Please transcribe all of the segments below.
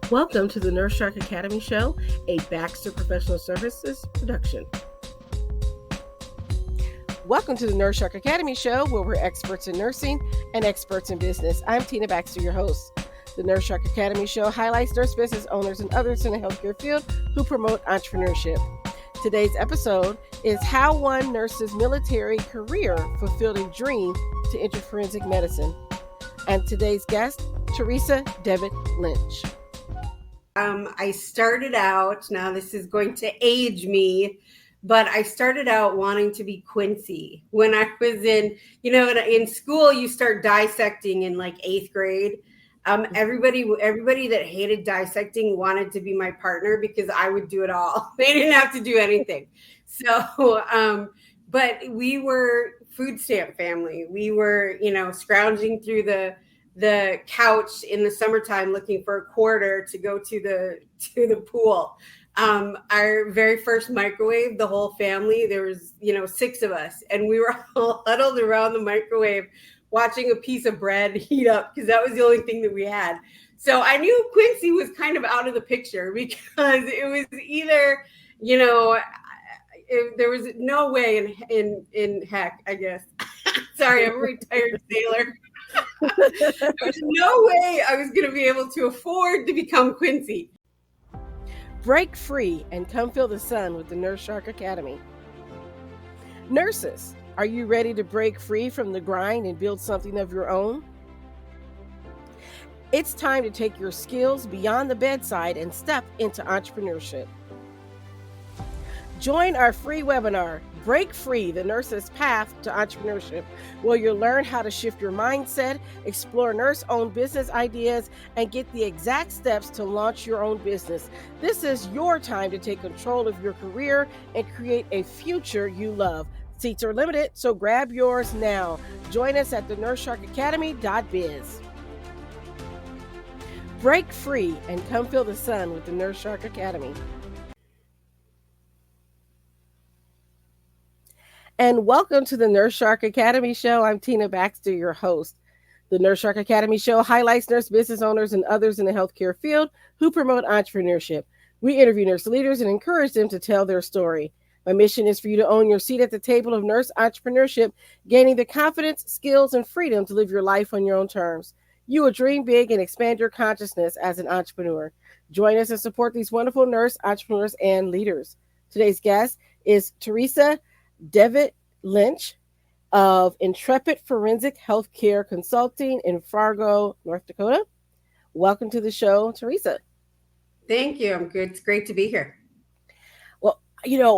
Welcome to the Nurse Shark Academy Show, a Baxter Professional Services production. Welcome to the Nurse Shark Academy Show, where we're experts in nursing and experts in business. I'm Tina Baxter, your host. The Nurse Shark Academy Show highlights nurse business owners and others in the healthcare field who promote entrepreneurship. Today's episode is how one nurse's military career fulfilled a dream to enter forensic medicine. And today's guest, Teresa Devitt-Lynch. I started out, now this is going to age me, but I started out wanting to be Quincy. When I was in school, you start dissecting in like 8th grade. Everybody that hated dissecting wanted to be my partner because I would do it all. They didn't have to do anything. So, but we were food stamp family. We were, scrounging through the couch in the summertime looking for a quarter to go to the pool. Our very first microwave, the whole family, there was 6 of us, and we were all huddled around the microwave watching a piece of bread heat up because that was the only thing that we had. So I knew Quincy was kind of out of the picture because it was either there was no way in heck, I guess. Sorry, I'm a retired sailor. There's no way I was going to be able to afford to become Quincy. Break free and come feel the sun with the Nurse Shark Academy. Nurses, are you ready to break free from the grind and build something of your own? It's time to take your skills beyond the bedside and step into entrepreneurship. Join our free webinar, Break Free, the Nurse's Path to Entrepreneurship, where you'll learn how to shift your mindset, explore nurse-owned business ideas, and get the exact steps to launch your own business. This is your time to take control of your career and create a future you love. Seats are limited, so grab yours now. Join us at thenurssharkacademy.biz. Break free and come feel the sun with the Nurse Shark Academy. And welcome to the Nurse Shark Academy Show. I'm Tina Baxter, your host. The Nurse Shark Academy Show highlights nurse business owners and others in the healthcare field who promote entrepreneurship. We interview nurse leaders and encourage them to tell their story. My mission is for you to own your seat at the table of nurse entrepreneurship, gaining the confidence, skills, and freedom to live your life on your own terms. You will dream big and expand your consciousness as an entrepreneur. Join us and support these wonderful nurse entrepreneurs and leaders. Today's guest is Teresa Devitt-Lynch of Intrepid Forensic Healthcare Consulting in Fargo, North Dakota. Welcome to the show, Teresa. Thank you. I'm good. It's great to be here. Well,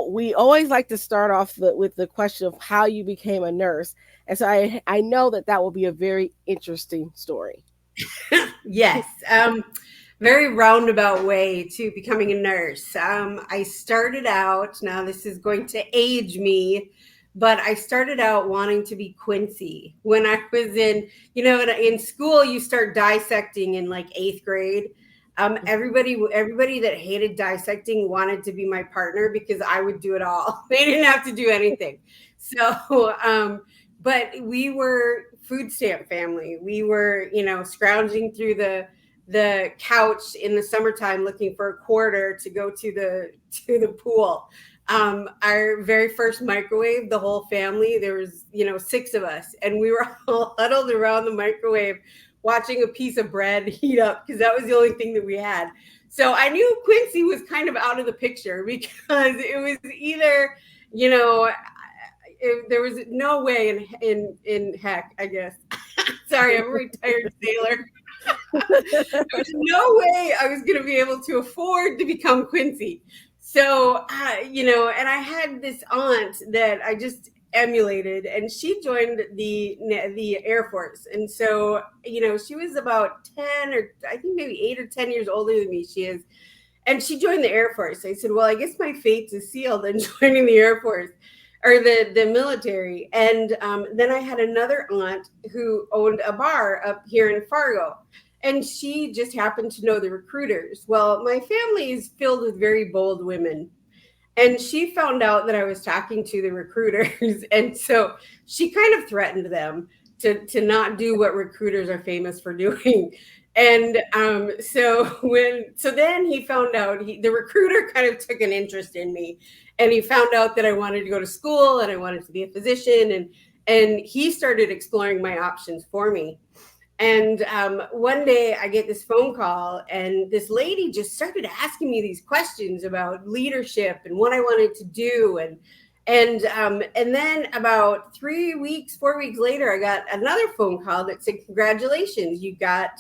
we always like to start off with the question of how you became a nurse. And so I know that will be a very interesting story. Yes. Very roundabout way to becoming a nurse. I started out, now this is going to age me, but I started out wanting to be Quincy. When I was in school, you start dissecting in like 8th grade. Everybody that hated dissecting wanted to be my partner because I would do it all. They didn't have to do anything. So, but we were food stamp family. We were, scrounging through the couch in the summertime looking for a quarter to go to the pool. Our very first microwave, the whole family, there was 6 of us, and we were all huddled around the microwave watching a piece of bread heat up because that was the only thing that we had. So I knew Quincy was kind of out of the picture because it was either there was no way in heck, I guess. Sorry, I'm a retired sailor. There's no way I was going to be able to afford to become Quincy. So, and I had this aunt that I just emulated, and she joined the Air Force. And so, she was about 10 or I think maybe 8 or 10 years older than me. She is. And she joined the Air Force. I said, well, I guess my fate is sealed in joining the Air Force or the military. And then I had another aunt who owned a bar up here in Fargo. And she just happened to know the recruiters. Well, my family is filled with very bold women. And she found out that I was talking to the recruiters. And so she kind of threatened them to not do what recruiters are famous for doing. And so then he found out, the recruiter kind of took an interest in me, and he found out that I wanted to go to school and I wanted to be a physician, and he started exploring my options for me. And one day I get this phone call, and this lady just started asking me these questions about leadership and what I wanted to do. And then about 4 weeks later, I got another phone call that said, "Congratulations, you got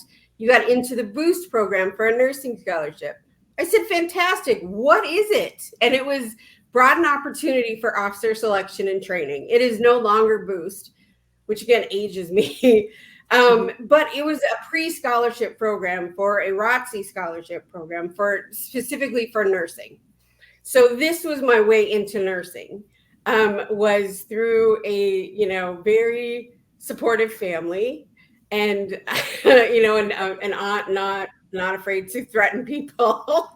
into the Boost program for a nursing scholarship." I said, "Fantastic. What is it?" And it was broaden opportunity for officer selection and training. It is no longer Boost, which again ages me. But it was a pre-scholarship program for a ROTC scholarship program for specifically for nursing. So this was my way into nursing, was through a very supportive family, and an aunt not afraid to threaten people.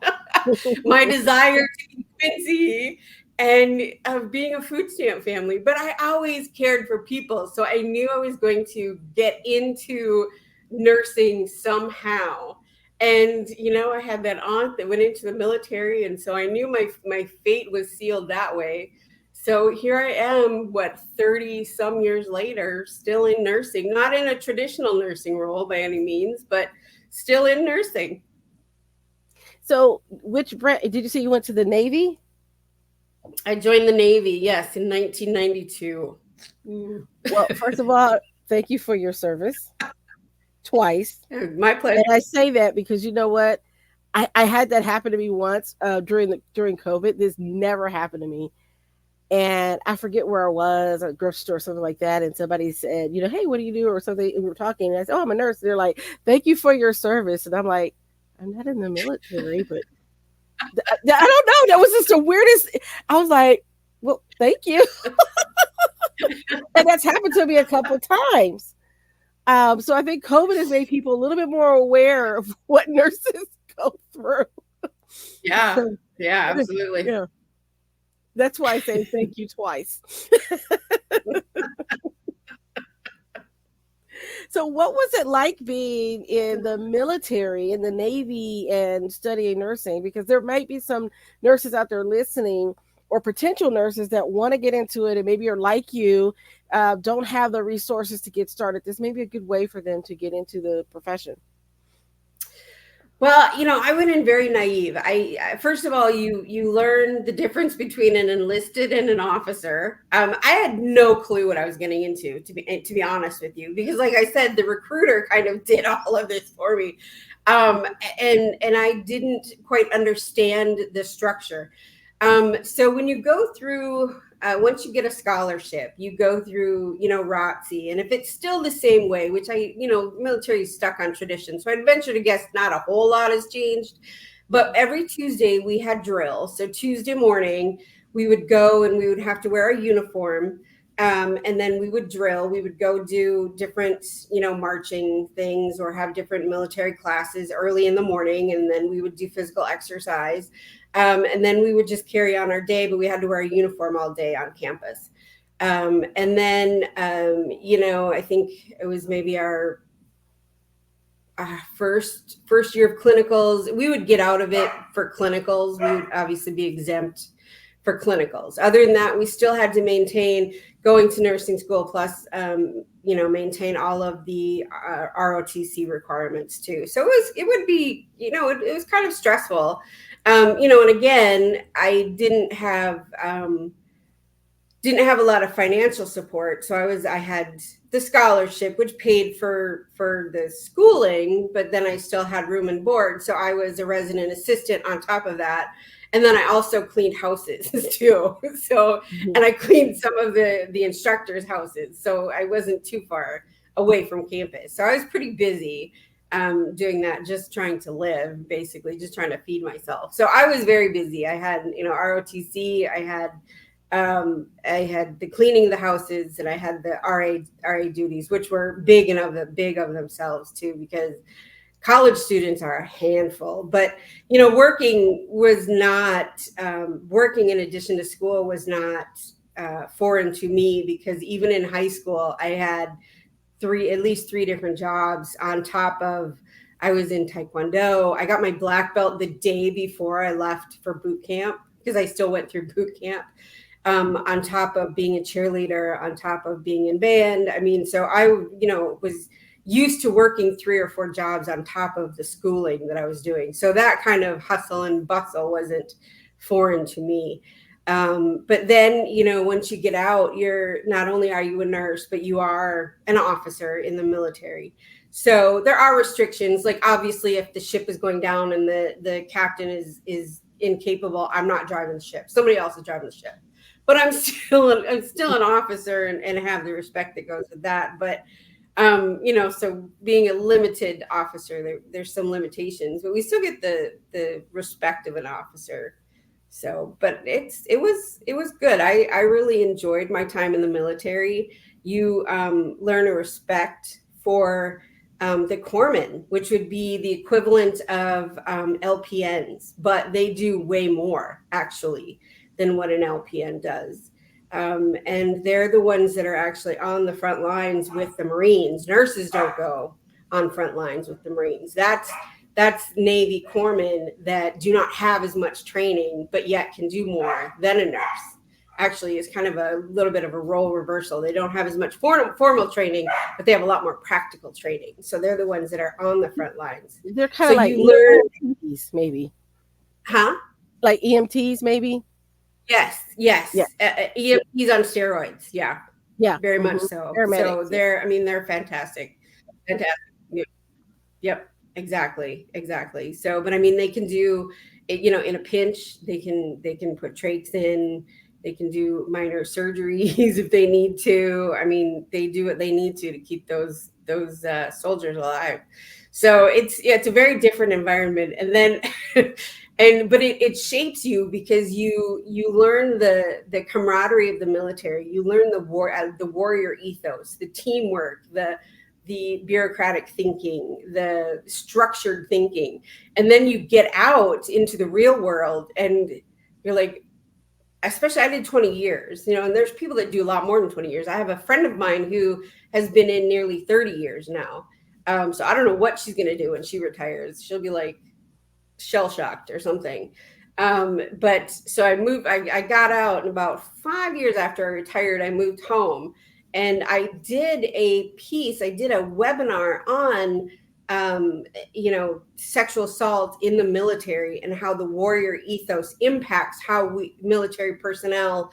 My desire to be Quincy, and of being a food stamp family. But I always cared for people, so I knew I was going to get into nursing somehow. And I had that aunt that went into the military, and so I knew my fate was sealed that way. So here I am, 30 some years later, still in nursing, not in a traditional nursing role by any means, but still in nursing. So, which branch did you say you went to the Navy? I joined the Navy, yes, in 1992. Well, first of all, thank you for your service twice. My pleasure. And I say that because you know what? I had that happen to me once during COVID. This never happened to me. And I forget where I was, at a grocery store or something like that. And somebody said, "Hey, what do you do?" or something. And we were talking. And I said, "Oh, I'm a nurse." And they're like, "Thank you for your service." And I'm like, "I'm not in the military, but I don't know." That was just the weirdest. I was like, "Well, thank you." And that's happened to me a couple times. So I think COVID has made people a little bit more aware of what nurses go through. Yeah, yeah, absolutely. Yeah. That's why I say thank you twice. So, what was it like being in the military, in the Navy, and studying nursing? Because there might be some nurses out there listening, or potential nurses that want to get into it and maybe are like you, don't have the resources to get started. This may be a good way for them to get into the profession. Well, I went in very naive. First of all, you learn the difference between an enlisted and an officer. I had no clue what I was getting into, to be honest with you, because, like I said, the recruiter kind of did all of this for me, and I didn't quite understand the structure. So when you go through, once you get a scholarship, you go through, ROTC. And if it's still the same way, which military is stuck on tradition. So I'd venture to guess not a whole lot has changed. But every Tuesday we had drill. So Tuesday morning we would go and we would have to wear a uniform. And then we would drill. We would go do different, marching things or have different military classes early in the morning. And then we would do physical exercise. And then we would just carry on our day, but we had to wear a uniform all day on campus. And then, I think it was maybe our first year of clinicals. We would get out of it for clinicals. We would obviously be exempt for clinicals. Other than that, we still had to maintain going to nursing school, plus, maintain all of the ROTC requirements too. So it would be, it was kind of stressful. And again, I didn't have a lot of financial support. So I had the scholarship, which paid for the schooling, but then I still had room and board. So I was a resident assistant on top of that. And then I also cleaned houses too. So, and I cleaned some of the instructors' houses. So I wasn't too far away from campus. So I was pretty busy doing that, just trying to live, basically, just trying to feed myself. So I was very busy. I had, ROTC, I had the cleaning of the houses, and I had the RA duties, which were big of themselves too, because college students are a handful. But working in addition to school was not foreign to me, because even in high school I had at least three different jobs on top of I was in Taekwondo. I got my black belt the day before I left for boot camp because I still went through boot camp. On top of being a cheerleader, on top of being in band. I mean, so I, was used to working 3 or 4 jobs on top of the schooling that I was doing. So that kind of hustle and bustle wasn't foreign to me. But then, once you get out, you're not only are you a nurse, but you are an officer in the military. So there are restrictions. Like obviously, if the ship is going down and the captain is incapable, I'm not driving the ship. Somebody else is driving the ship. But I'm still an officer and have the respect that goes with that. But so being a limited officer, there's some limitations, but we still get the respect of an officer. So, but it was good. I really enjoyed my time in the military. You learn a respect for the corpsmen, which would be the equivalent of LPNs, but they do way more actually than what an LPN does. And they're the ones that are actually on the front lines with the Marines. Nurses don't go on front lines with the Marines. That's Navy corpsmen that do not have as much training, but yet can do more than a nurse. Actually, it's kind of a little bit of a role reversal. They don't have as much formal training, but they have a lot more practical training. So they're the ones that are on the front lines. They're kind of like you learn, EMTs, maybe. huh? Like EMTs, maybe. Yes. Yeah. EMTs on steroids. Yeah. Yeah. Very much so. Paramedics. So they're fantastic. Fantastic. Yep. Exactly. So, but I mean, they can do, in a pinch, they can put trachs in, they can do minor surgeries if they need to. I mean, they do what they need to keep those soldiers alive. So it's a very different environment. And then, but it shapes you because you learn the camaraderie of the military. You learn the warrior ethos, the teamwork, the bureaucratic thinking, the structured thinking. And then you get out into the real world and you're like, especially I did 20 years, and there's people that do a lot more than 20 years. I have a friend of mine who has been in nearly 30 years now. So I don't know what she's going to do when she retires. She'll be like shell shocked or something. But so I got out, and about 5 years after I retired, I moved home. And I did a webinar on, sexual assault in the military and how the warrior ethos impacts how military personnel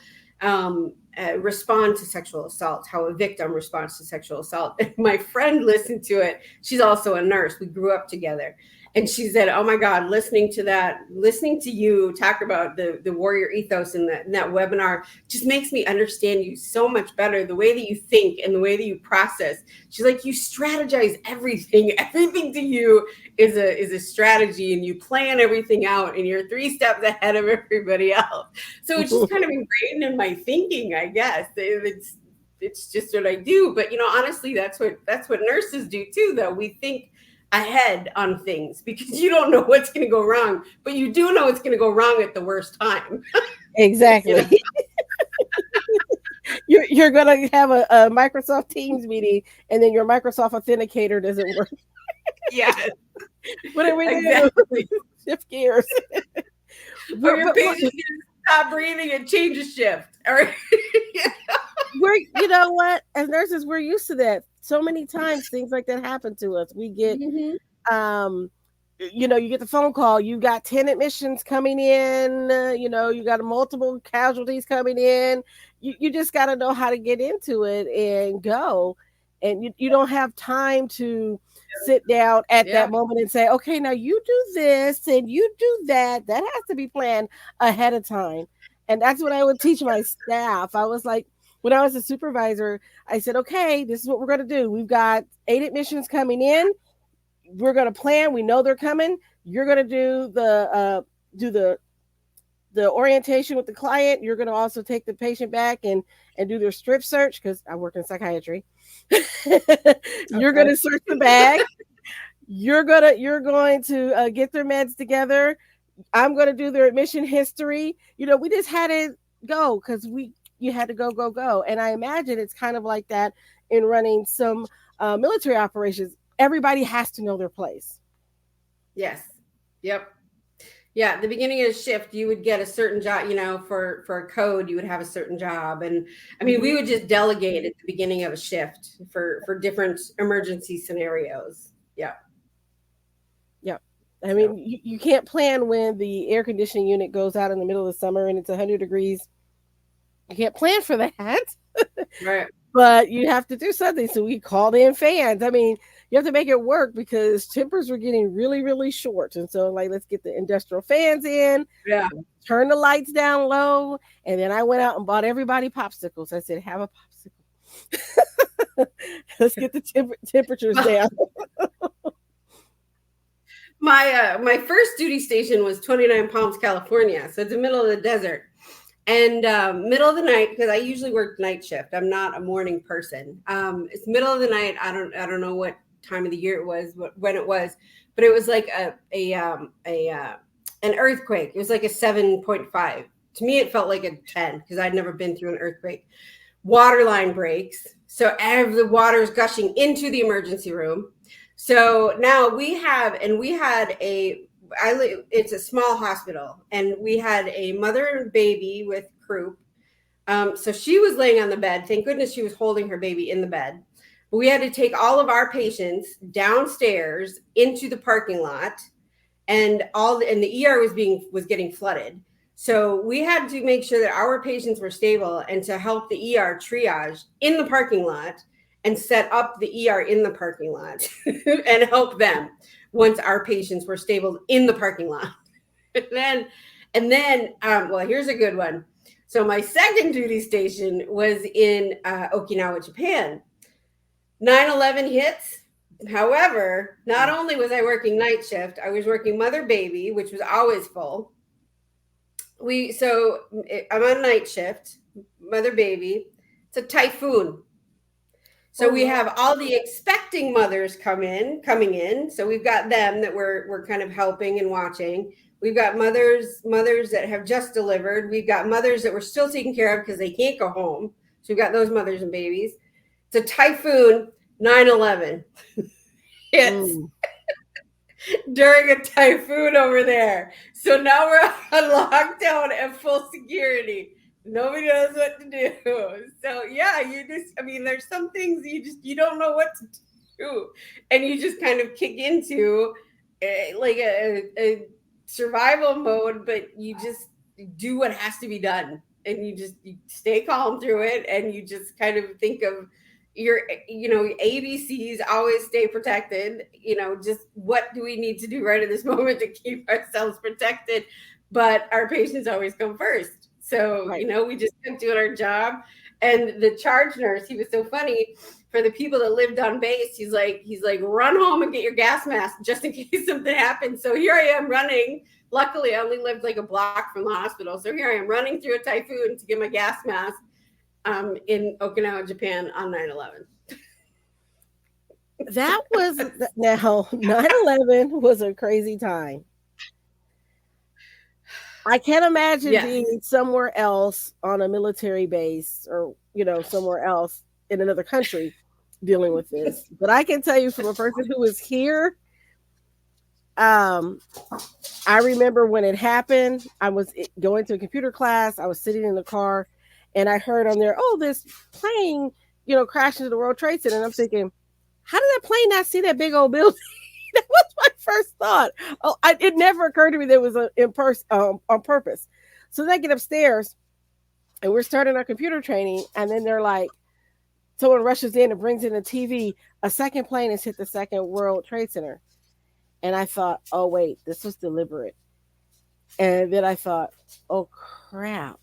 respond to sexual assault, how a victim responds to sexual assault. And my friend listened to it. She's also a nurse. We grew up together. And she said, "Oh my God, listening to you talk about the warrior ethos in that webinar just makes me understand you so much better, the way that you think and the way that you process." She's like, "You strategize everything. Everything to you is a strategy, and you plan everything out, and you're 3 steps ahead of everybody else." So it's just kind of ingrained in my thinking, I guess. It's just what I do. But honestly, that's what nurses do too, though. We think ahead on things because you don't know what's going to go wrong, but you do know it's going to go wrong at the worst time. Exactly. You're going to have a Microsoft Teams meeting, and then your Microsoft Authenticator doesn't work. Yes. What are we Exactly. doing? Shift gears. Or your patient can stop breathing and change a shift. All right. You know what? As nurses, we're used to that. So many times things like that happen to us. We get, you get the phone call. You got 10 admissions coming in. You got multiple casualties coming in. You just got to know how to get into it and go. And you don't have time to sit down at that moment and say, okay, now you do this and you do that. That has to be planned ahead of time. And that's what I would teach my staff. I was like, when I was a supervisor, I said, okay, this is what we're going to do. We've got 8 admissions coming in. We're going to plan. We know they're coming. You're going to do the orientation with the client. You're going to also take the patient back and do their strip search, because I work in psychiatry. You're going to search the bag. You're going to get their meds together. I'm going to do their admission history. We just had it go because you had to go. And I imagine it's kind of like that in running some military operations. Everybody has to know their place. Yes. Yep. Yeah, at the beginning of the shift, you would get a certain job, for a code, you would have a certain job. And I mean, we Hmm. would just delegate at the beginning of a shift for different emergency scenarios. Yeah. Yeah. I So, mean, you can't plan when the air conditioning unit goes out in the middle of the summer and it's 100 degrees. You can't plan for that, right. but you have to do something. So we called in fans. I mean, you have to make it work because tempers were getting really, really short. And so, like, let's get the industrial fans in, Yeah. turn the lights down low. And then I went out and bought everybody popsicles. I said, have a popsicle. Let's get the temperatures down. My first duty station was 29 Palms, California. So it's the middle of the desert. And middle of the night, because I usually work night shift. I'm not a morning person. It's middle of the night. I don't know what time of the year it was, when it was, but it was like an earthquake. It was like a 7.5. To me, it felt like a 10 because I'd never been through an earthquake. Water line breaks, so the water is gushing into the emergency room. So now we had it's a small hospital, and we had a mother and baby with croup. So she was laying on the bed. Thank goodness she was holding her baby in the bed. But we had to take all of our patients downstairs into the parking lot, and the ER was getting flooded. So we had to make sure that our patients were stable, and to help the ER triage in the parking lot and set up the ER in the parking lot and help them once our patients were stable in the parking lot. Well, here's a good one. So my second duty station was in Okinawa, Japan. 9/11 hits. However, not only was I working night shift, I was working mother baby, which was always full. I'm on night shift, mother baby. It's a typhoon. So Oh, we no. have all the expecting mothers coming in. So we've got them that we're kind of helping and watching. We've got mothers that have just delivered. We've got mothers that we're still taking care of because they can't go home. So we've got those mothers and babies. It's a typhoon. 9/11 hits Mm. during a typhoon over there. So now we're on lockdown and full security. Nobody knows what to do. So yeah, there's some things you don't know what to do, and you just kind of kick into like a survival mode, but you just do what has to be done, and you stay calm through it, and you just kind of think of your ABCs. Always stay protected. Just what do we need to do right at this moment to keep ourselves protected, but our patients always come first. So Right. we just kept doing our job. And the charge nurse, he was so funny. For the people that lived on base, he's like, run home and get your gas mask just in case something happens. So here I am running. Luckily, I only lived like a block from the hospital, so here I am running through a typhoon to get my gas mask in Okinawa, Japan on 9/11. That was now 9/11 was a crazy time. I can't imagine Yes. being somewhere else on a military base or, somewhere else in another country dealing with this. But I can tell you from a person who was here, um, I remember when it happened, I was going to a computer class, I was sitting in the car, and I heard on there, oh, this plane, crashed into the World Trade Center. And I'm thinking, how did that plane not see that big old building? That was my first thought. It never occurred to me that it was on purpose. So then I get upstairs and we're starting our computer training, and then they're like, someone rushes in and brings in a TV. A second plane has hit the second World Trade Center, and I thought, oh wait, this was deliberate. And then I thought, oh crap,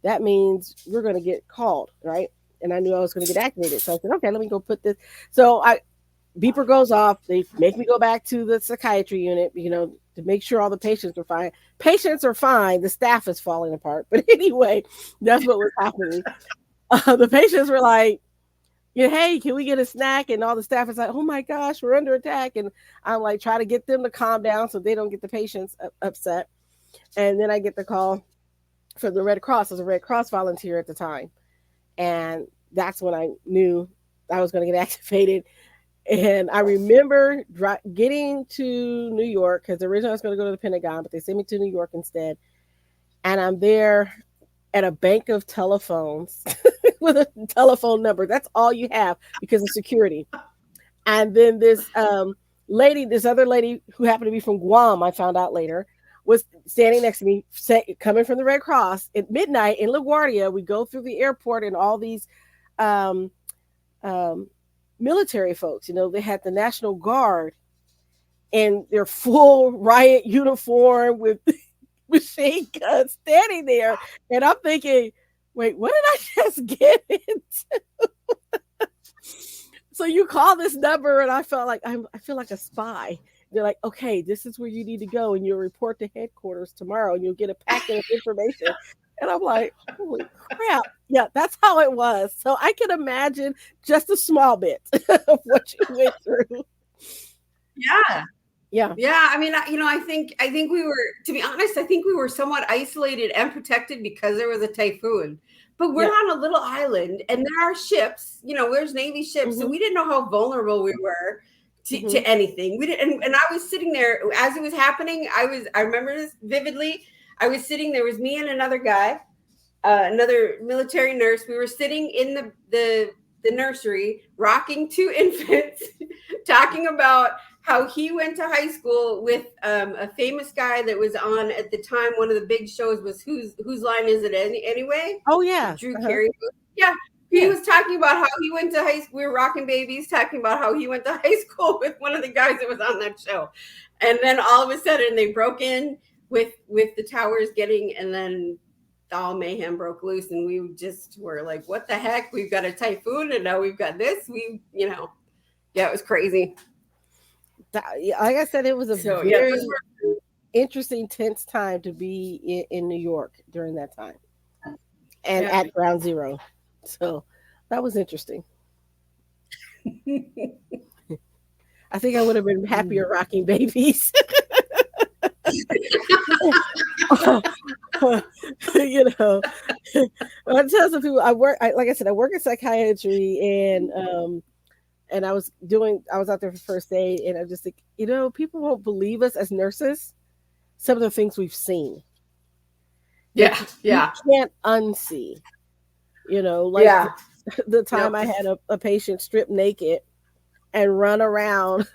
that means we're going to get called, right? And I knew I was going to get activated, so I said, okay, let me go put this. So I beeper goes off. They make me go back to the psychiatry unit, to make sure all the patients are fine. Patients are fine. The staff is falling apart. But anyway, that's what was happening. The patients were like, hey, can we get a snack? And all the staff is like, oh my gosh, we're under attack. And I'm like, try to get them to calm down so they don't get the patients upset. And then I get the call from the Red Cross. I was a Red Cross volunteer at the time. And that's when I knew I was going to get activated. And I remember getting to New York because originally I was going to go to the Pentagon, but they sent me to New York instead. And I'm there at a bank of telephones with a telephone number. That's all you have because of security. And then this other lady who happened to be from Guam, I found out later, was standing next to me, coming from the Red Cross at midnight in LaGuardia. We go through the airport and all these um, um, military folks. They had the National Guard in their full riot uniform with machine guns standing there. And I'm thinking, wait, what did I just get into? So you call this number, and I feel like a spy. They're like, okay, this is where you need to go, and you'll report to headquarters tomorrow, and you'll get a packet of information. And I'm like, holy crap. Yeah, that's how it was. So I can imagine just a small bit of what you went through. Yeah. Yeah. Yeah. I mean, I think we were, to be honest, I think we were somewhat isolated and protected because there was a typhoon. But we're on a little island and there are ships, there's Navy ships. So we didn't know how vulnerable we were to anything. We didn't. And I was sitting there as it was happening. I remember this vividly. I was sitting, there was me and another guy, another military nurse. We were sitting in the nursery, rocking two infants, talking about how he went to high school with a famous guy that was on at the time. One of the big shows was Whose Line Is It Anyway? Oh yeah, Drew Carey. Yeah, he was talking about how he went to high school. We were rocking babies, talking about how he went to high school with one of the guys that was on that show. And then all of a sudden they broke in with the towers getting, and then all mayhem broke loose, and we just were like, what the heck? We've got a typhoon and now we've got this. Yeah, it was crazy. Like I said, it was a very interesting, tense time to be in New York during that time and at Ground Zero. So that was interesting. I think I would have been happier rocking babies. I tell some people I like I said, I work in psychiatry, and I was out there for first aid, and I just think, people won't believe us as nurses, some of the things we've seen. Yeah. You can't unsee. The time I had a patient strip naked and run around.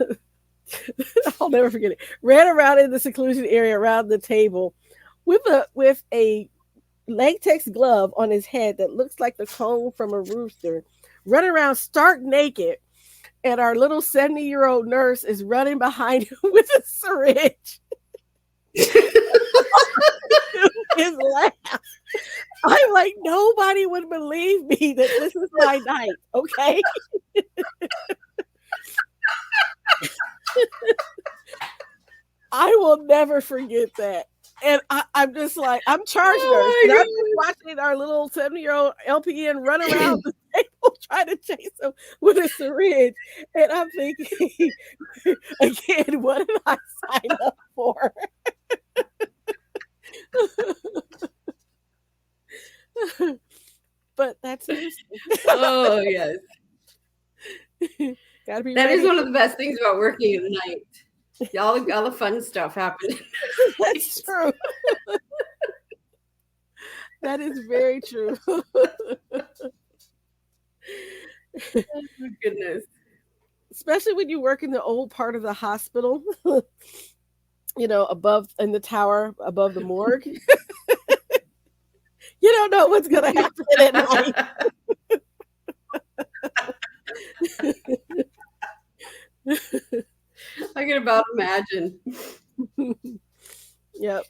I'll never forget it. Ran around in the seclusion area around the table with a latex glove on his head that looks like the comb from a rooster, running around stark naked. And our little 70-year-old nurse is running behind him with a syringe. His laugh. I'm like, nobody would believe me that this is my night, okay? I will never forget that. And I'm just like, I'm charge nurse. And I'm just watching our little 70-year-old LPN run around the table trying to chase him with a syringe. And I'm thinking, again, what did I sign up for? But that's interesting. Oh, yes. Gotta be that ready. Is one of the best things about working at night. All the fun stuff happens. That's true. That is very true. Oh, goodness. Especially when you work in the old part of the hospital, above in the tower above the morgue. You don't know what's going to happen at night. I can about imagine. Yep.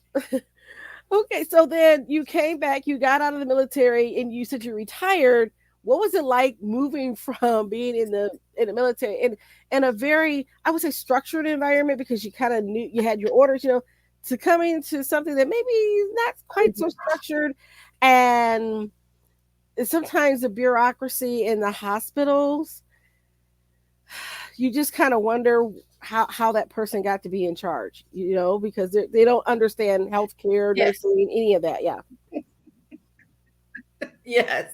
Okay, so then you came back, you got out of the military, and you said you retired. What was it like moving from being in the military in a very, I would say, structured environment, because you kind of knew you had your orders, to coming to something that maybe is not quite so structured, and sometimes the bureaucracy in the hospitals, you just kind of wonder how that person got to be in charge, because they don't understand healthcare, nursing, any of that. Yeah. Yes.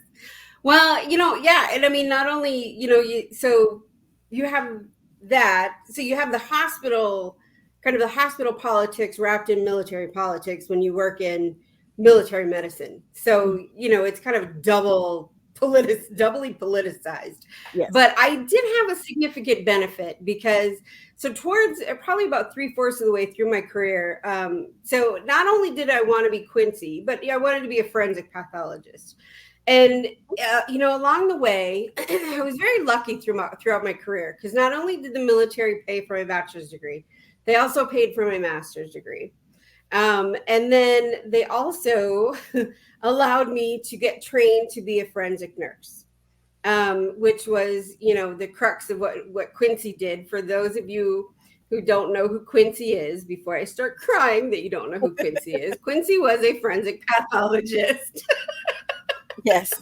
Well, yeah. And I mean, not only, so you have that, so you have the hospital, kind of the hospital politics wrapped in military politics when you work in military medicine. So, it's kind of doubly politicized. Yes. But I did have a significant benefit because, so towards probably about 3/4 of the way through my career, so not only did I want to be Quincy, but I wanted to be a forensic pathologist. And along the way, I was very lucky throughout my career because not only did the military pay for my bachelor's degree, they also paid for my master's degree. And then they also allowed me to get trained to be a forensic nurse, which was, the crux of what Quincy did. For those of you who don't know who Quincy is, before I start crying that you don't know who Quincy is, Quincy was a forensic pathologist. Yes.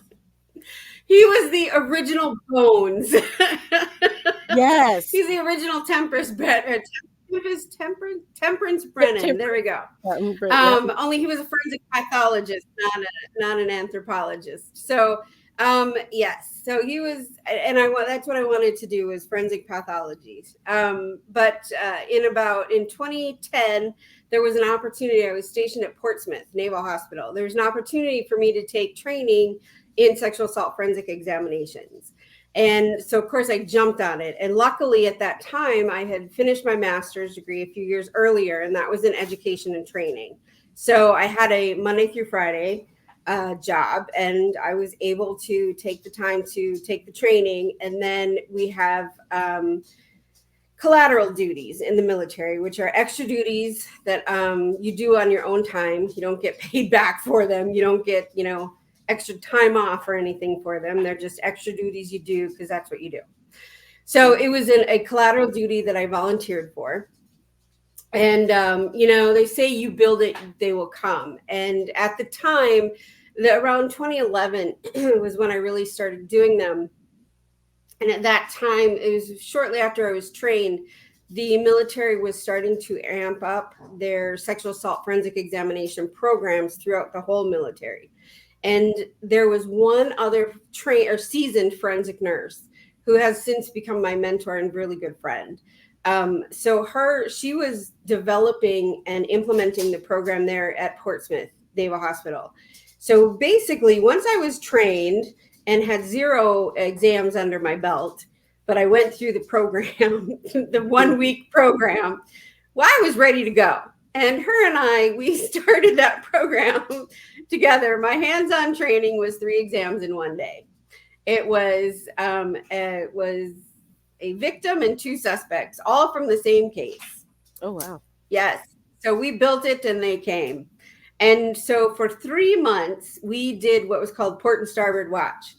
He was the original Bones. Yes. He's the original Temperance Brennan. There we go. Only he was a forensic pathologist, not an anthropologist. So, yes. So he was, and that's what I wanted to do, was forensic pathology. But in 2010, there was an opportunity. I was stationed at Portsmouth Naval Hospital. There was an opportunity for me to take training in sexual assault forensic examinations. And so, of course, I jumped on it. And luckily, at that time, I had finished my master's degree a few years earlier, and that was in education and training. So I had a Monday through Friday job, and I was able to take the time to take the training. And then we have collateral duties in the military, which are extra duties that you do on your own time. You don't get paid back for them. You don't get, extra time off or anything for them. They're just extra duties you do because that's what you do. So it was a collateral duty that I volunteered for. And, they say you build it, they will come. And at the time, around 2011 was when I really started doing them. And at that time, it was shortly after I was trained, the military was starting to amp up their sexual assault forensic examination programs throughout the whole military. And there was one other seasoned forensic nurse who has since become my mentor and really good friend. She was developing and implementing the program there at Portsmouth Naval Hospital. So basically, once I was trained and had 0 exams under my belt, but I went through the program, the 1-week program, well, I was ready to go. And we started that program together. My hands-on training was 3 exams in 1 day. It was a victim and 2 suspects, all from the same case. Oh, wow. Yes. So we built it and they came. And so for 3 months, we did what was called port and starboard watch.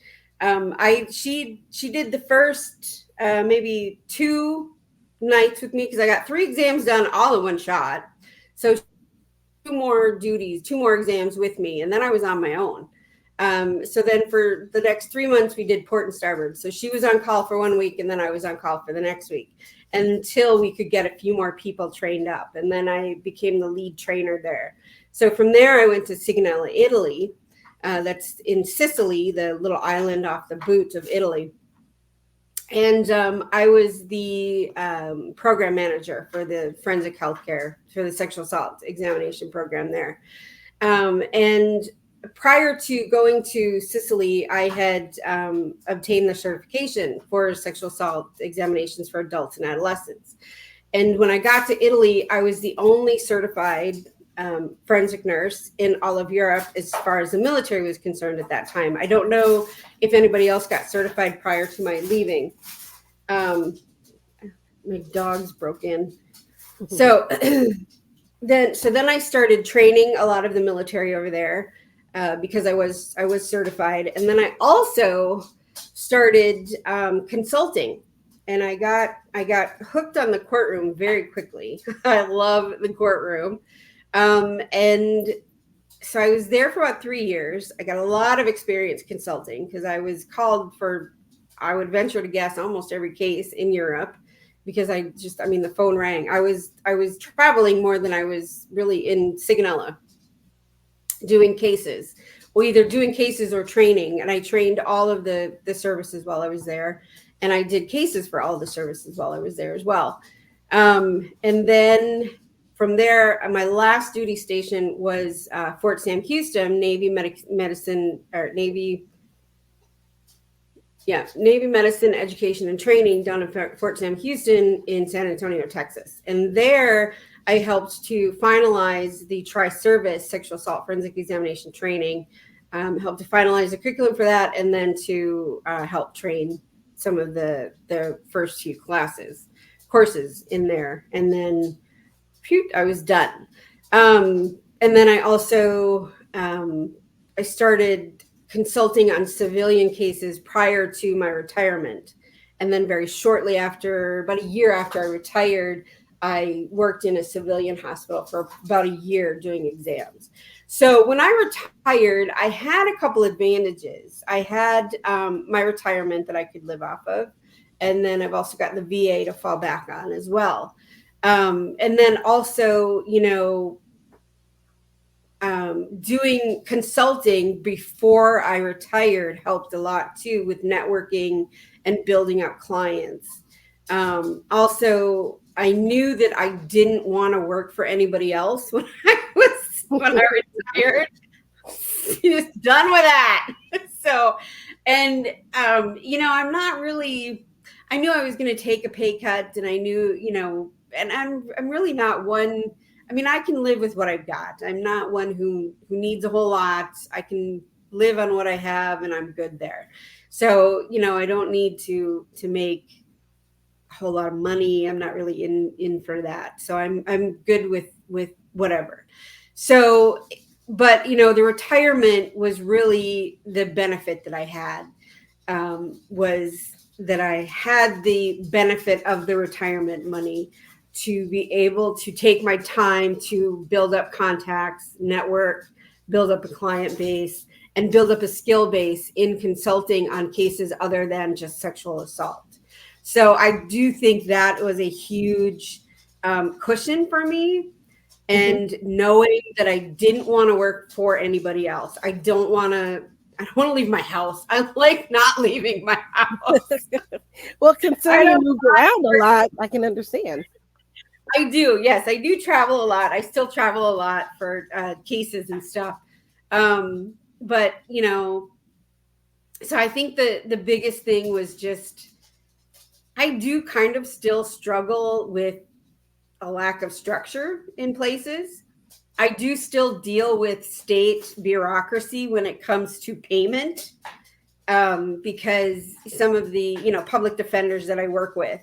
She did the first maybe 2 nights with me because I got 3 exams done all in one shot. So 2 more exams with me, and then I was on my own. So then for the next 3 months, we did port and starboard. So she was on call for 1 week, and then I was on call for the next week until we could get a few more people trained up. And then I became the lead trainer there. So from there, I went to Sigonella, Italy. That's in Sicily, the little island off the boot of Italy. And I was the program manager for the forensic healthcare, for the sexual assault examination program there. And prior to going to Sicily, I had obtained the certification for sexual assault examinations for adults and adolescents. And when I got to Italy, I was the only certified forensic nurse in all of Europe as far as the military was concerned at that time. I don't know if anybody else got certified prior to my leaving. My dogs broke in. So then I started training a lot of the military over there because I was certified. And then I also started consulting. And I got hooked on the courtroom very quickly. I love the courtroom. And so I was there for about 3 years. I got a lot of experience consulting because I was called for, I would venture to guess, almost every case in Europe because the phone rang. I was traveling more than I was really in Sigonella doing cases. Well, either doing cases or training. And I trained all of the services while I was there. and I did cases for all the services while I was there as well. And then from there, my last duty station was Fort Sam Houston, Navy Medicine or Navy Medicine Education and Training down in Fort Sam Houston in San Antonio, Texas. And there I helped to finalize the tri-service sexual assault forensic examination training, helped to finalize the curriculum for that, and then to help train some of the first few courses in there. And then I was done. And then I also, I started consulting on civilian cases prior to my retirement. And then very shortly after, about a year after I retired, I worked in a civilian hospital for about a year doing exams. So when I retired, I had a couple advantages. I had my retirement that I could live off of. And then I've also got the VA to fall back on as well. And then also, doing consulting before I retired helped a lot too with networking and building up clients. Also, I knew that I didn't want to work for anybody else when I retired. Just done with that. So, and I'm not really. I knew I was going to take a pay cut, and I knew, and I'm really not one. I mean, I can live with what I've got. I'm not one who needs a whole lot. I can live on what I have, and I'm good there. So, I don't need to make a whole lot of money. I'm not really in for that. So I'm good with whatever. So, but the retirement was really the benefit that I had, was that I had the benefit of the retirement money to be able to take my time to build up contacts, network, build up a client base, and build up a skill base in consulting on cases other than just sexual assault. So I do think that was a huge cushion for me. And knowing that I didn't want to work for anybody else. I don't want to leave my house. I like not leaving my house. Well, considering you moved around a lot, I can understand. I do. Yes, I do travel a lot. I still travel a lot for cases and stuff. But, so I think the biggest thing was just, I do kind of still struggle with a lack of structure in places. I do still deal with state bureaucracy when it comes to payment, because some of the, public defenders that I work with,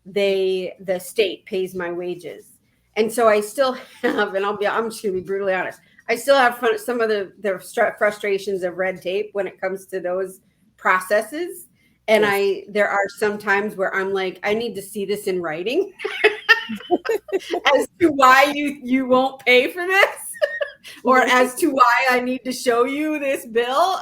the state pays my wages. And so I still have, and I'm just going to be brutally honest, I still have some of the frustrations of red tape when it comes to those processes. And yes. There are some times where I'm like, I need to see this in writing as to why you won't pay for this, or as to why I need to show you this bill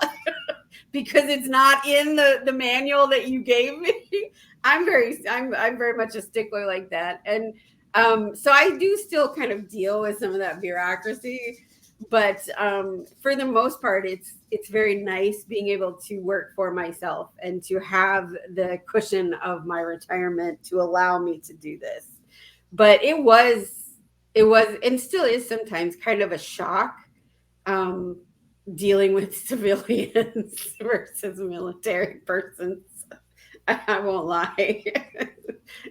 because it's not in the manual that you gave me. I'm very much a stickler like that. And so I do still kind of deal with some of that bureaucracy. But for the most part, it's very nice being able to work for myself and to have the cushion of my retirement to allow me to do this. But it was and still is sometimes kind of a shock dealing with civilians versus military persons. I won't lie.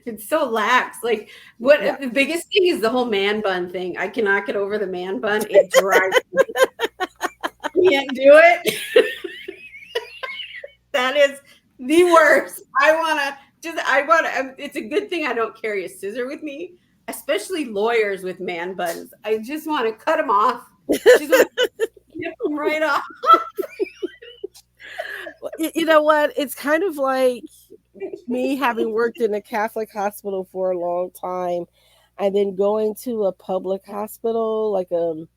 It's so lax. Like the biggest thing is the whole man bun thing. I cannot get over the man bun. It drives me. Can't do it. That is the worst. It's a good thing I don't carry a scissor with me, especially lawyers with man buns. I just want to cut them off. Just want to get them right off. You know what? It's kind of like me having worked in a Catholic hospital for a long time and then going to a public hospital, like the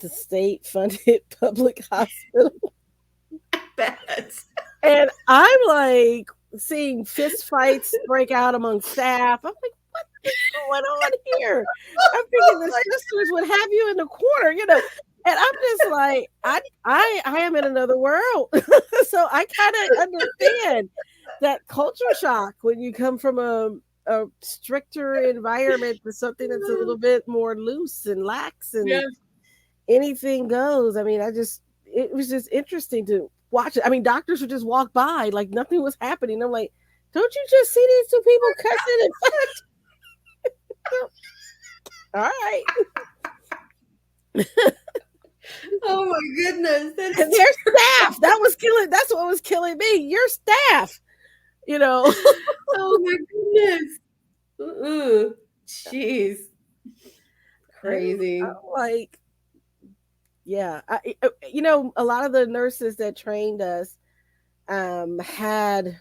state-funded public hospital. I bet. And I'm like seeing fist fights break out among staff. I'm like, what is going on here? I'm thinking the sisters would have you in the corner, And I'm just like, I am in another world. So I kind of understand. that culture shock when you come from a stricter environment to something that's a little bit more loose and lax Yeah. and anything goes. I mean, it was just interesting to watch it. I mean, doctors would just walk by like nothing was happening. I'm like, don't you just see these two people cussing and all right. Oh my goodness, that And is their staff. That's what was killing me. Your staff, you know. oh my goodness. Jeez. I'm Crazy. like, yeah. A lot of the nurses that trained us had,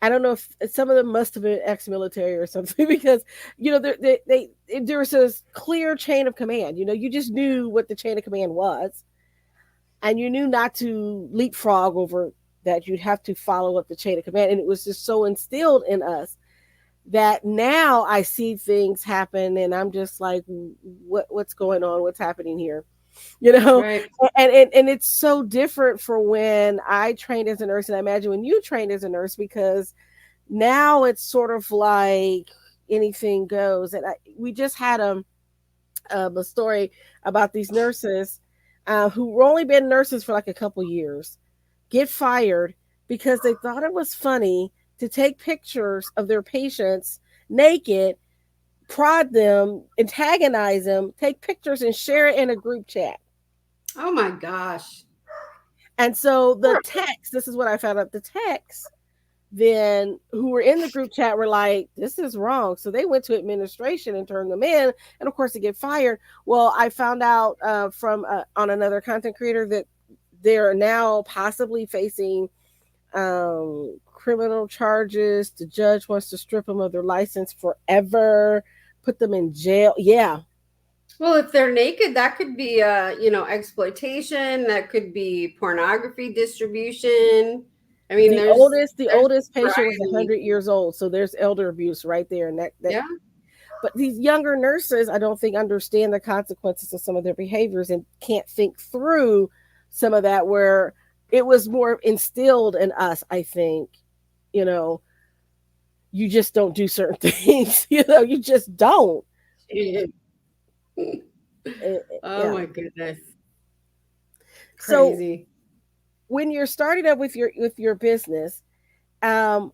I don't know if some of them must have been ex-military or something because there was a clear chain of command. You just knew what the chain of command was, and you knew not to leapfrog over that. You'd have to follow up the chain of command, and it was just so instilled in us that now I see things happen, and I'm just like, what's going on? What's happening here? You know, Right. and it's so different for when I trained as a nurse, and I imagine when you trained as a nurse, because now it's sort of like anything goes. And we just had a story about these nurses who only been nurses for like a couple years get fired because they thought it was funny to take pictures of their patients naked, prod them, antagonize them, take pictures and share it in a group chat. Oh my gosh. And so the text, this is what I found out, the text then who were in the group chat were like, this is wrong. So they went to administration and turned them in. And of course, they get fired. Well, I found out from on another content creator that they're now possibly facing criminal charges. The judge wants to strip them of their license forever, put them in jail. Yeah. Well, if they're naked, that could be exploitation, that could be pornography distribution. I mean, there's The oldest patient was variety. 100 years old. So there's elder abuse right there. And that Yeah. but these younger nurses, I don't think understand the consequences of some of their behaviors and can't think through some of that where it was more instilled in us, I think, you know, you just don't do certain things, you just don't. Oh Yeah. my goodness. So Crazy. when you're starting up with your business, how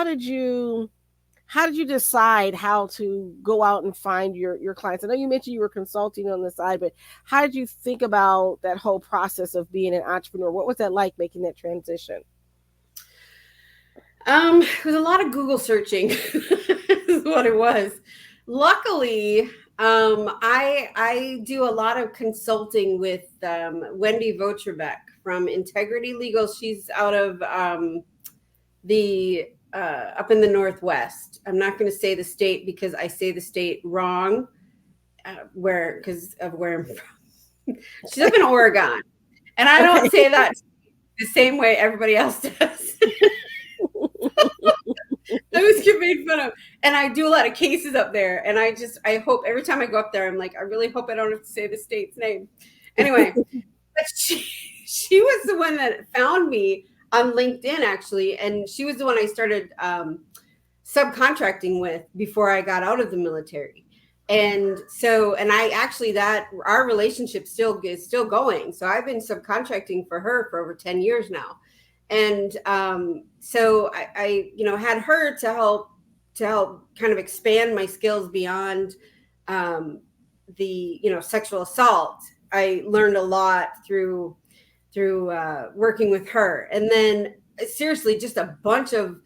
did you decide how to go out and find your clients? I know you mentioned you were consulting on the side, but how did you think about that whole process of being an entrepreneur? What was that like making that transition? It was a lot of Google searching, is what it was. Luckily, I do a lot of consulting with Wendy Votrbeck from Integrity Legal. She's out of the up in the Northwest. I'm not going to say the state because I say the state wrong, because of where I'm from. She's up in Oregon, and I don't Okay. say that the same way everybody else does. I always get made fun of. And I do a lot of cases up there. And I hope every time I go up there, I'm like, I really hope I don't have to say the state's name. Anyway, but she was the one that found me on LinkedIn, actually. And she was the one I started subcontracting with before I got out of the military. And so, and I actually, that our relationship is still going. So I've been subcontracting for her for over 10 years now. And so I had her to help kind of expand my skills beyond the sexual assault. I learned a lot through working with her, and then seriously, just a bunch of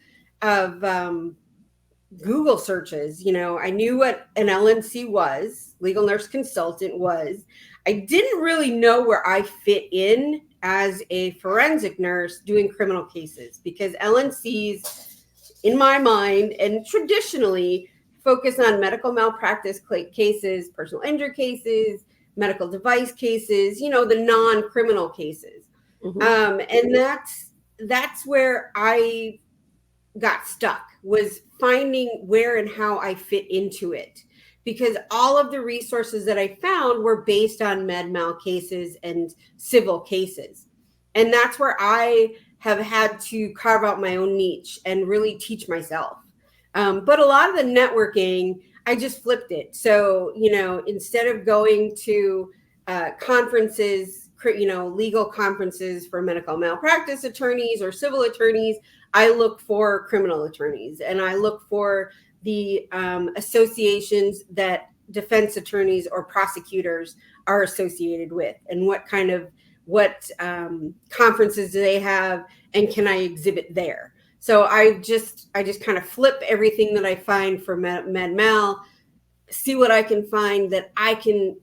Google searches. I knew what an LNC was, legal nurse consultant was. I didn't really know where I fit in as a forensic nurse doing criminal cases, because LNCs, in my mind, and traditionally focus on medical malpractice cases, personal injury cases, medical device cases, the non-criminal cases. Hmm. And that's where I got stuck, was finding where and how I fit into it, because all of the resources that I found were based on med mal cases and civil cases. And that's where I have had to carve out my own niche and really teach myself. But a lot of the networking, I just flipped it. So, instead of going to conferences, legal conferences for medical malpractice attorneys or civil attorneys, I look for criminal attorneys, and I look for the associations that defense attorneys or prosecutors are associated with, and what conferences do they have, and can I exhibit there? So I just kind of flip everything that I find for med mal, see what I can find that I can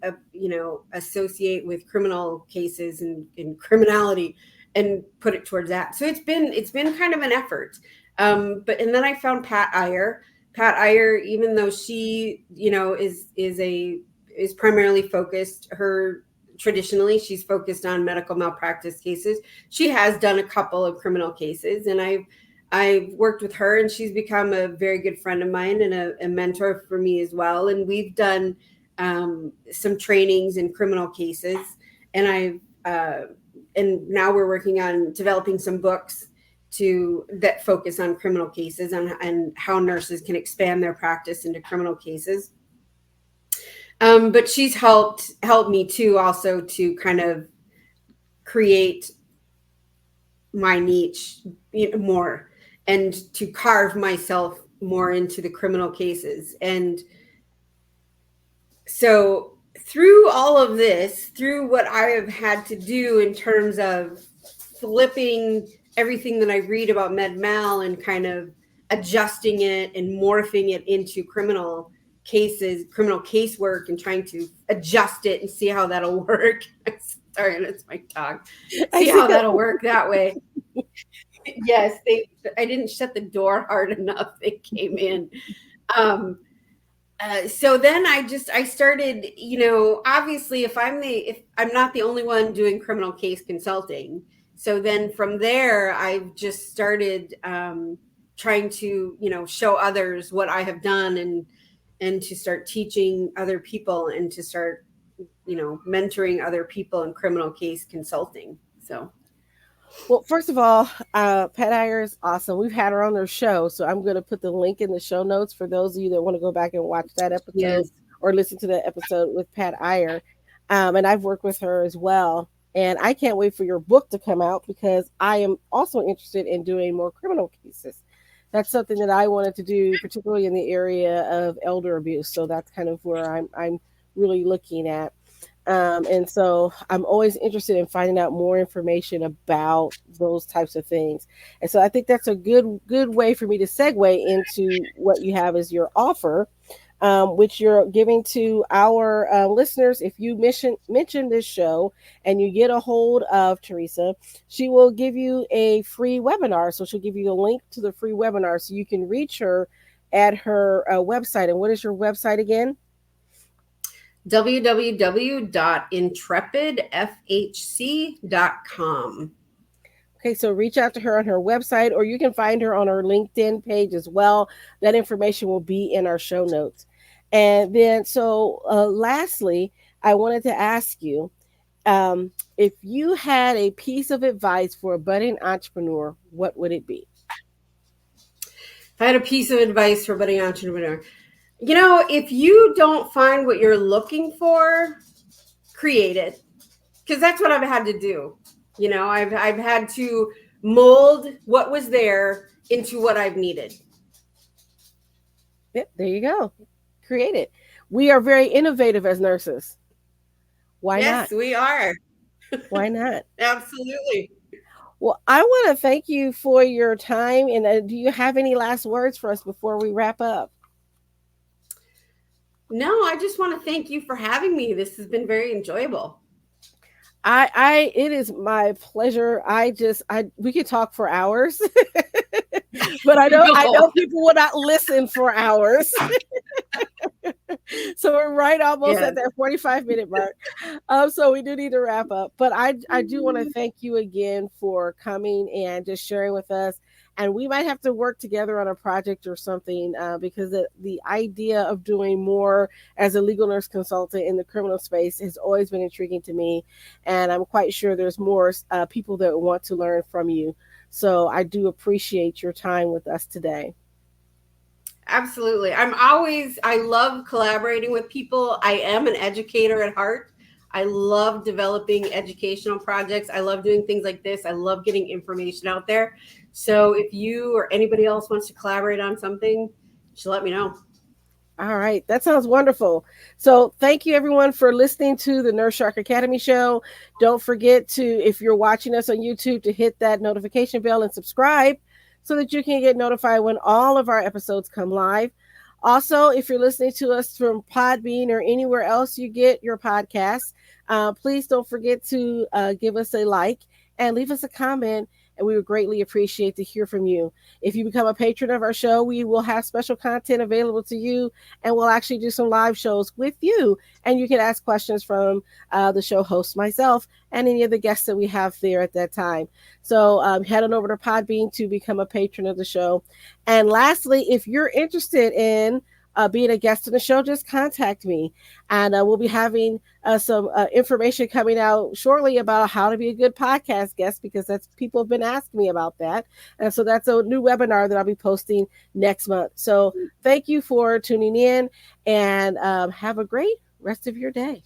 associate with criminal cases and criminality, and put it towards that. So it's been kind of an effort. But and then I found Pat Iyer. Pat Iyer, even though she is primarily focused, traditionally she's focused on medical malpractice cases. She has done a couple of criminal cases, and I've worked with her, and she's become a very good friend of mine and a mentor for me as well. And we've done some trainings in criminal cases, and and now we're working on developing some books that focus on criminal cases and how nurses can expand their practice into criminal cases. But she's helped me too, also to kind of create my niche more, and to carve myself more into the criminal cases. And so through all of this, through what I have had to do in terms of flipping everything that I read about med mal and kind of adjusting it and morphing it into criminal cases, criminal casework, and trying to adjust it and see how that'll work. Sorry, that's my dog. See how that'll work that way. Yes, I didn't shut the door hard enough. They came in. So then I started, obviously if I'm not the only one doing criminal case consulting. So then from there, I've just started trying to, show others what I have done, and to start teaching other people, and to start, mentoring other people in criminal case consulting. So. Well, first of all, Pat Iyer is awesome. We've had her on their show, so I'm going to put the link in the show notes for those of you that want to go back and watch that episode. Yes. Or listen to that episode with Pat Iyer. And I've worked with her as well. And I can't wait for your book to come out, because I am also interested in doing more criminal cases. That's something that I wanted to do, particularly in the area of elder abuse. So that's kind of where I'm really looking at. And so I'm always interested in finding out more information about those types of things. And so I think that's a good way for me to segue into what you have as your offer, which you're giving to our listeners. If you mention this show and you get a hold of Teresa, she will give you a free webinar. So she'll give you a link to the free webinar so you can reach her at her website. And what is your website again? www.intrepidfhc.com. Okay, so reach out to her on her website, or you can find her on her LinkedIn page as well. That information will be in our show notes. And then, so lastly, I wanted to ask you, if you had a piece of advice for a budding entrepreneur, what would it be? If I had a piece of advice for a budding entrepreneur, if you don't find what you're looking for, create it. Because that's what I've had to do. I've had to mold what was there into what I've needed. Yep, there you go. Create it. We are very innovative as nurses. Why not? Yes, we are. Why not? Absolutely. Well, I want to thank you for your time. And do you have any last words for us before we wrap up? No, I just want to thank you for having me. This has been very enjoyable. It is my pleasure. We could talk for hours, but I know people will not listen for hours. So we're right almost at that 45-minute mark. So we do need to wrap up, but I do want to thank you again for coming and just sharing with us. And we might have to work together on a project or something, because the idea of doing more as a legal nurse consultant in the criminal space has always been intriguing to me. And I'm quite sure there's more people that want to learn from you. So I do appreciate your time with us today. Absolutely. I love collaborating with people. I am an educator at heart. I love developing educational projects. I love doing things like this. I love getting information out there. So if you or anybody else wants to collaborate on something, just let me know. All right, that sounds wonderful. So, thank you everyone for listening to the Nurse Shark Academy show. Don't forget to, if you're watching us on YouTube, to hit that notification bell and subscribe so that you can get notified when all of our episodes come live. Also, if you're listening to us from Podbean or anywhere else you get your podcasts, please don't forget to give us a like and leave us a comment. And we would greatly appreciate to hear from you. If you become a patron of our show, we will have special content available to you, and we'll actually do some live shows with you. And you can ask questions from the show host, myself, and any of the guests that we have there at that time. So head on over to Podbean to become a patron of the show. And lastly, if you're interested in being a guest on the show, just contact me. And we'll be having some information coming out shortly about how to be a good podcast guest, because that's people have been asking me about that. And so that's a new webinar that I'll be posting next month. So thank you for tuning in, and have a great rest of your day.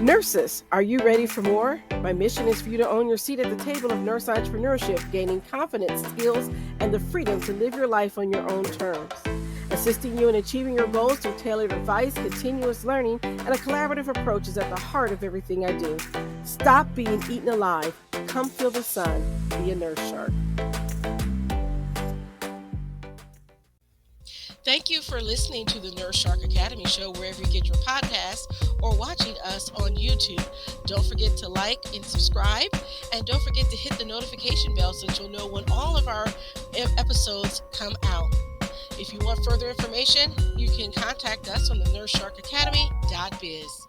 Nurses, are you ready for more? My mission is for you to own your seat at the table of nurse entrepreneurship, gaining confidence, skills, and the freedom to live your life on your own terms. Assisting you in achieving your goals through tailored advice, continuous learning, and a collaborative approach is at the heart of everything I do. Stop being eaten alive. Come feel the sun. Be a nurse shark. Thank you for listening to the Nurse Shark Academy show wherever you get your podcasts or watching us on YouTube. Don't forget to like and subscribe, and don't forget to hit the notification bell so that you'll know when all of our episodes come out. If you want further information, you can contact us on the NurseSharkAcademy.biz.